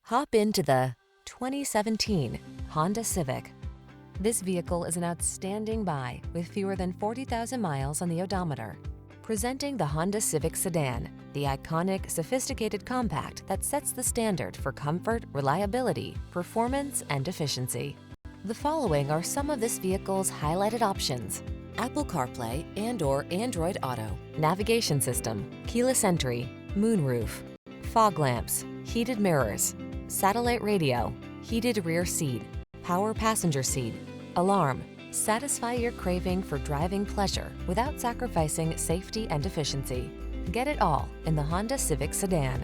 Hop into the 2017 Honda Civic. This vehicle is an outstanding buy with fewer than 40,000 miles on the odometer. Presenting the Honda Civic sedan, the iconic, sophisticated compact that sets the standard for comfort, reliability, performance, and efficiency. The following are some of this vehicle's highlighted options: Apple CarPlay and/or Android Auto, navigation system, keyless entry, moonroof, fog lamps, heated mirrors, satellite radio, heated rear seat, power passenger seat, alarm. Satisfy your craving for driving pleasure without sacrificing safety and efficiency. Get it all in the Honda Civic sedan.